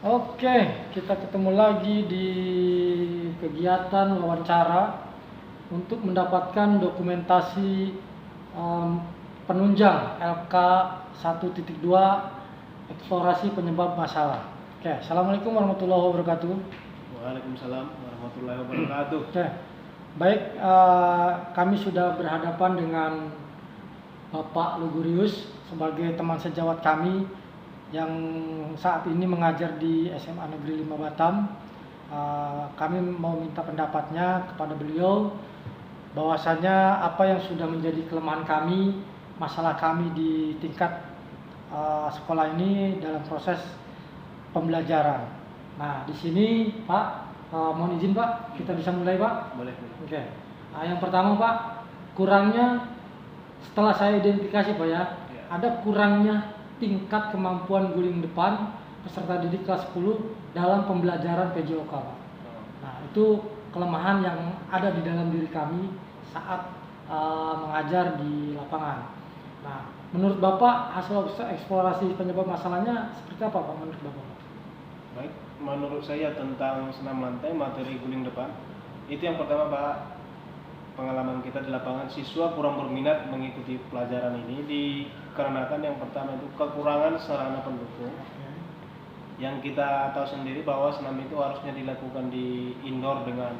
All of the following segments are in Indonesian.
Oke, kita ketemu lagi di kegiatan wawancara untuk mendapatkan dokumentasi em, penunjang LK 1.2 eksplorasi penyebab masalah. Oke, Assalamualaikum warahmatullahi wabarakatuh. Waalaikumsalam warahmatullahi wabarakatuh. Oke, baik, kami sudah berhadapan dengan Bapak Lugurius sebagai teman sejawat kami yang saat ini mengajar di SMA Negeri 5 Batam. Kami mau minta pendapatnya kepada beliau bahwasanya apa yang sudah menjadi kelemahan kami, masalah kami di tingkat sekolah ini dalam proses pembelajaran. Nah, di sini Pak, mohon izin Pak, kita bisa mulai Pak? Boleh. Oke. Yang pertama Pak, kurangnya setelah saya identifikasi Pak ya, Ya. ada kurangnya tingkat kemampuan guling depan peserta didik kelas 10 dalam pembelajaran PJOK Pak. Nah, itu kelemahan yang ada di dalam diri kami saat mengajar di lapangan. Nah, menurut Bapak hasil eksplorasi penyebab masalahnya seperti apa Pak menurut Bapak? Baik, menurut saya tentang senam lantai materi guling depan, itu yang pertama Pak, pengalaman kita di lapangan siswa kurang berminat mengikuti pelajaran ini dikarenakan yang pertama itu kekurangan sarana pendukung. Yang kita tahu sendiri bahwa senam itu harusnya dilakukan di indoor dengan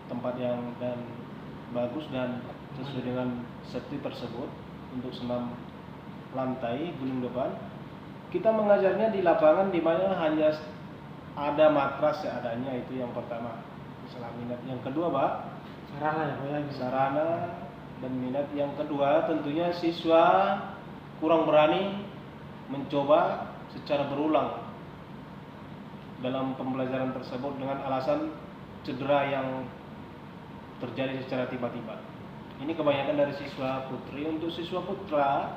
tempat yang bagus dan sesuai dengan safety tersebut untuk senam lantai guling depan. Kita mengajarnya di lapangan di mana hanya ada matras seadanya, itu yang pertama, masalah minat. Yang kedua Pak, Sarana ya Pak ya? sarana dan minat. Yang kedua tentunya siswa kurang berani mencoba secara berulang dalam pembelajaran tersebut dengan alasan cedera yang terjadi secara tiba-tiba. Ini kebanyakan dari siswa putri. Untuk siswa putra,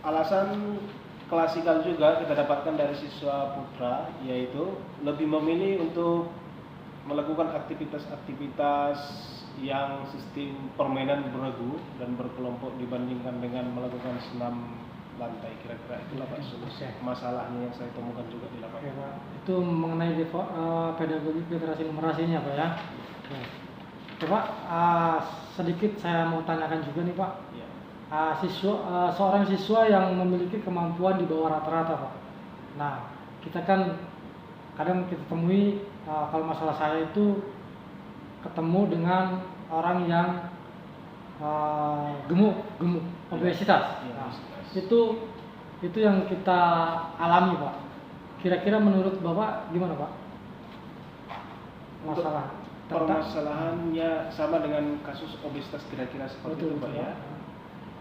alasan klasikal juga kita dapatkan dari siswa putra, yaitu lebih memilih untuk melakukan aktivitas-aktivitas yang sistem permainan beregu dan berkelompok dibandingkan dengan melakukan senam lantai. Kira-kira itulah Pak solusi masalahnya yang saya temukan juga di lapangan. Oke, Pak. Itu mengenai pedagogi literasi numerasinya Pak ya. Oke. Coba sedikit saya mau tanyakan juga nih Pak. Ya. Seorang siswa yang memiliki kemampuan di bawah rata-rata Pak. Nah, kita kan kadang kita temui kalau masalah saya itu ketemu dengan orang yang gemuk, obesitas. Ya, Nah, obesitas. itu yang kita alami Pak. Kira-kira menurut Bapak gimana Pak? Masalah Permasalahannya sama dengan kasus obesitas kira-kira seperti betul, itu Pak ya. Pak.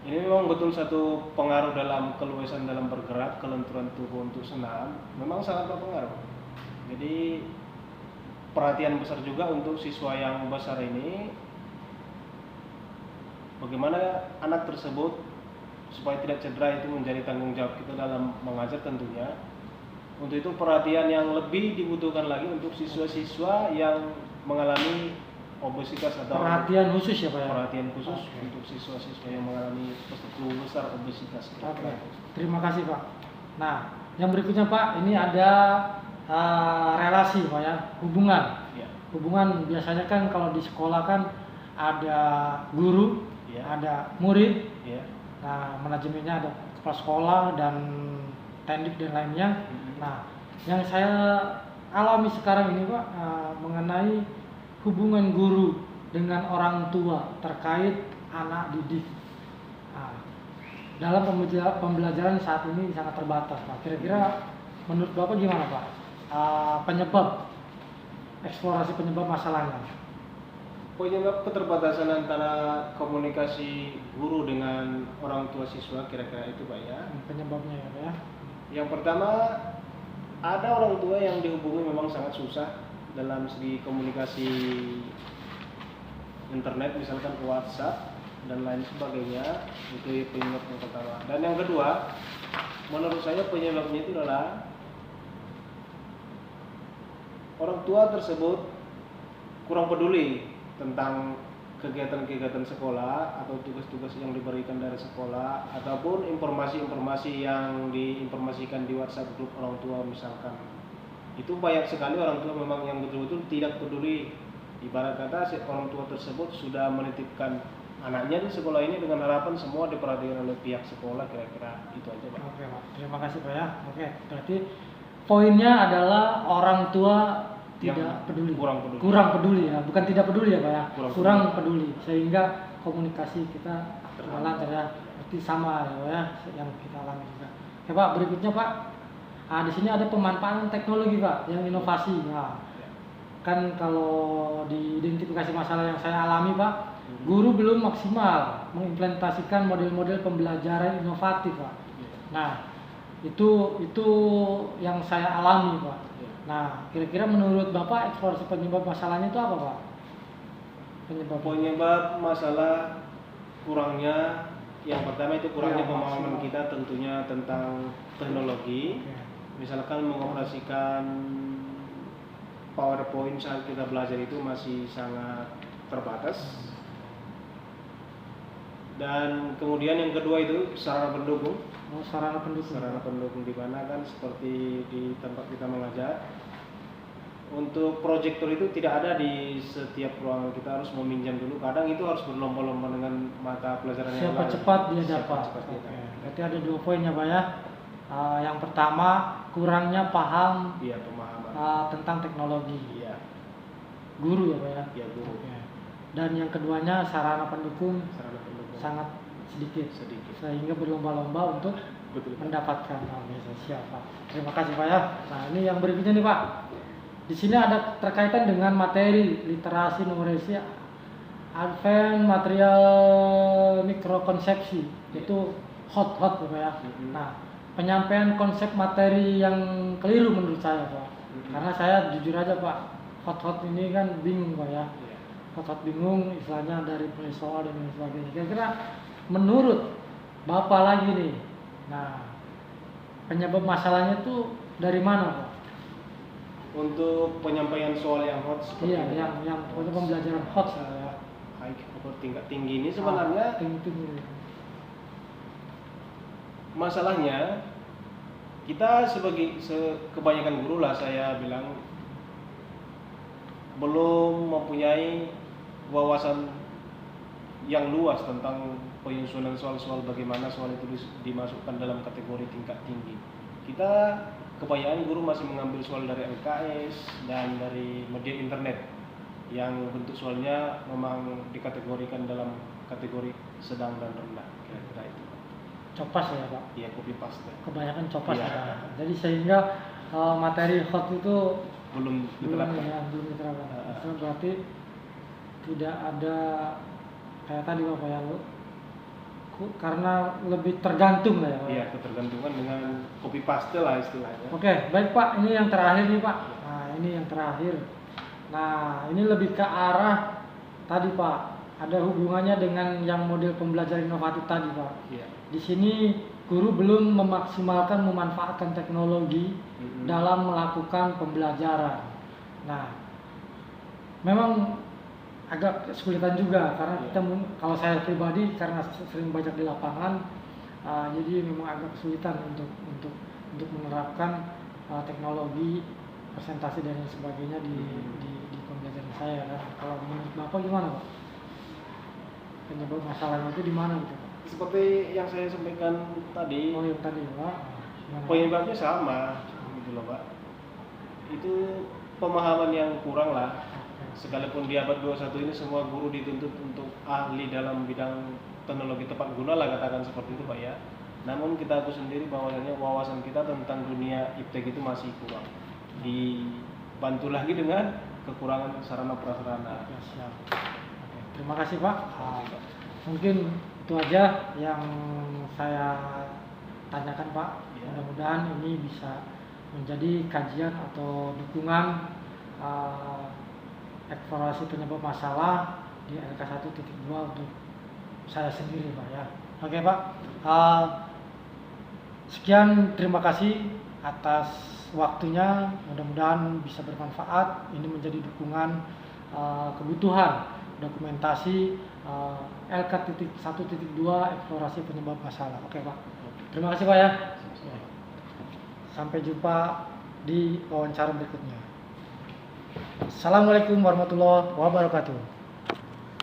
Ini memang betul satu pengaruh dalam keluasan dalam bergerak, kelenturan tubuh untuk senam memang sangat berpengaruh. Jadi perhatian besar juga untuk siswa yang besar ini, bagaimana anak tersebut supaya tidak cedera itu menjadi tanggung jawab kita dalam mengajar tentunya. Untuk itu perhatian yang lebih dibutuhkan lagi untuk siswa-siswa yang mengalami obesitas atau Perhatian khusus ya Pak ya? perhatian khusus untuk siswa-siswa yang mengalami peserta besar obesitas. Oke, terima kasih Pak. Nah, yang berikutnya Pak, ini ada relasi Pak ya, hubungan. Ya. Hubungan biasanya kan kalau di sekolah kan ada guru, Ya. ada murid. Ya. Nah, manajemennya ada kepala sekolah dan tendik dan lainnya. Nah, yang saya alami sekarang ini Pak mengenai hubungan guru dengan orang tua terkait anak didik. Nah, dalam pembelajaran saat ini sangat terbatas Pak. Kira-kira menurut Bapak gimana Pak? Eksplorasi penyebab masalahnya. Penyebab keterbatasan antara komunikasi guru dengan orang tua siswa kira-kira itu Pak ya. Penyebabnya ya Pak ya. Yang pertama, ada orang tua yang dihubungi memang sangat susah dalam segi komunikasi internet, misalkan WhatsApp dan lain sebagainya. Itu penyebab yang pertama. Dan yang kedua, menurut saya penyebabnya itu adalah orang tua tersebut kurang peduli tentang kegiatan-kegiatan sekolah atau tugas-tugas yang diberikan dari sekolah ataupun informasi-informasi yang diinformasikan di WhatsApp grup orang tua misalkan Itu banyak sekali orang tua memang yang betul-betul tidak peduli. Ibarat kata si orang tua tersebut sudah menitipkan anaknya di sekolah ini dengan harapan semua diperhatikan oleh pihak sekolah, kira-kira itu aja Pak. Oke Pak, terima kasih Pak ya. Oke, berarti poinnya adalah orang tua Yang tidak peduli. kurang peduli. Ya, bukan tidak peduli ya Pak ya. Kurang Kurang peduli sehingga komunikasi kita lancar ya. Berarti sama ya Pak ya yang kita alami juga. Oke Pak, berikutnya Pak. Nah, di sini ada pemanfaatan teknologi Pak yang inovasi. Nah, kan kalau diidentifikasi masalah yang saya alami Pak, guru belum maksimal mengimplementasikan model-model pembelajaran inovatif Pak. Nah, itu yang saya alami Pak. Nah, kira-kira menurut Bapak eksplorasi penyebab masalahnya itu apa Pak? Penyebab masalah kurangnya, yang pertama itu kurangnya Ya, pemahaman maksimal. kita tentunya tentang teknologi. Oke. Misalkan mengoperasikan PowerPoint saat kita belajar itu masih sangat terbatas. Dan kemudian yang kedua itu sarana pendukung. Oh, sarana pendukung. Sarana pendukung di mana kan seperti di tempat kita mengajar. Untuk proyektor itu tidak ada di setiap ruangan, kita harus meminjam dulu. Kadang itu harus berlomba-lomba dengan mata pelajaran yang Siapa lain. cepat dia Siapa dapat. cepat dia Oke. dapat. Berarti ada 2 poin ya Pak ya. Yang pertama kurangnya paham Iya, pemahaman. tentang teknologi. Iya, Guru ya Pak ya. ya guru. Oke. Dan yang keduanya sarana pendukung Sarana pendukung sangat sedikit sehingga berlomba-lomba untuk Betul. mendapatkan. Siapa? Terima kasih Pak ya. Nah ini yang berikutnya nih Pak. Di sini ada terkaitan dengan materi literasi numerasi advance material mikrokonsepsi, itu hot ya Pak ya. Nah, penyampaian konsep materi yang keliru menurut saya Pak. Karena saya jujur aja Pak, hot ini kan bingung Pak ya. Iya. Hot bingung istilahnya dari mulai soal dan lain sebagainya. Kira-kira menurut Bapak lagi nih, nah penyebab masalahnya itu dari mana Pak? Untuk penyampaian soal yang hot seperti Iya, ini, yang pokoknya pembelajaran hot ya. high atau tingkat tinggi ini sebenarnya tinggi. masalahnya kita sebagai kebanyakan guru lah saya bilang belum mempunyai wawasan yang luas tentang penyusunan soal-soal, bagaimana soal itu dimasukkan dalam kategori tingkat tinggi. Kita kebanyakan guru masih mengambil soal dari LKS dan dari media internet yang bentuk soalnya memang dikategorikan dalam kategori sedang dan rendah, kira-kira itu. Copas ya Pak. Iya, copy paste. Kebanyakan copas Iya. ya. Jadi sehingga materi hot itu Belum diterapkan. belum diterapkan. Itu berarti tidak ada kayak tadi Bapak ya, karena lebih tergantung lah ya Pak. Iya, ketergantungan dengan copy paste lah istilahnya. Oke, baik Pak, ini yang terakhir nih Pak. Nah, ini yang terakhir. Nah, ini lebih ke arah tadi Pak, ada hubungannya dengan yang model pembelajaran inovatif tadi Pak. Iya. Di sini guru belum memaksimalkan memanfaatkan teknologi dalam melakukan pembelajaran. Nah, memang agak kesulitan juga karena kita kalau saya pribadi karena sering banyak di lapangan, jadi memang agak kesulitan untuk menerapkan teknologi presentasi dan lain sebagainya di pembelajaran saya kan. Kalau menurut Bapak gimana Pak? Penyebab masalahnya itu di mana gitu Pak? Seperti yang saya sampaikan tadi, Oh yang tadi Pak. Gimana? penyebabnya sama gitu loh Pak. Itu pemahaman yang kurang lah. Sekalipun di abad 21 ini semua guru dituntut untuk ahli dalam bidang teknologi tepat guna lah, katakan seperti itu Pak ya. Namun kita akui sendiri bahwasanya wawasan kita tentang dunia iptek itu masih kurang. Dibantu lagi dengan kekurangan sarana prasarana. Ya, siap. Oke, terima kasih Pak. Mungkin itu aja yang saya tanyakan Pak. Ya. Mudah-mudahan ini bisa menjadi kajian atau dukungan eksplorasi penyebab masalah di LK 1.2 untuk saya sendiri Pak ya. Oke Pak. Sekian, terima kasih atas waktunya. Mudah-mudahan bisa bermanfaat. Ini menjadi dukungan kebutuhan dokumentasi LK 1.2 eksplorasi penyebab masalah. Oke Pak. Terima kasih Pak ya. Sampai jumpa di wawancara berikutnya. Assalamualaikum warahmatullahi wabarakatuh.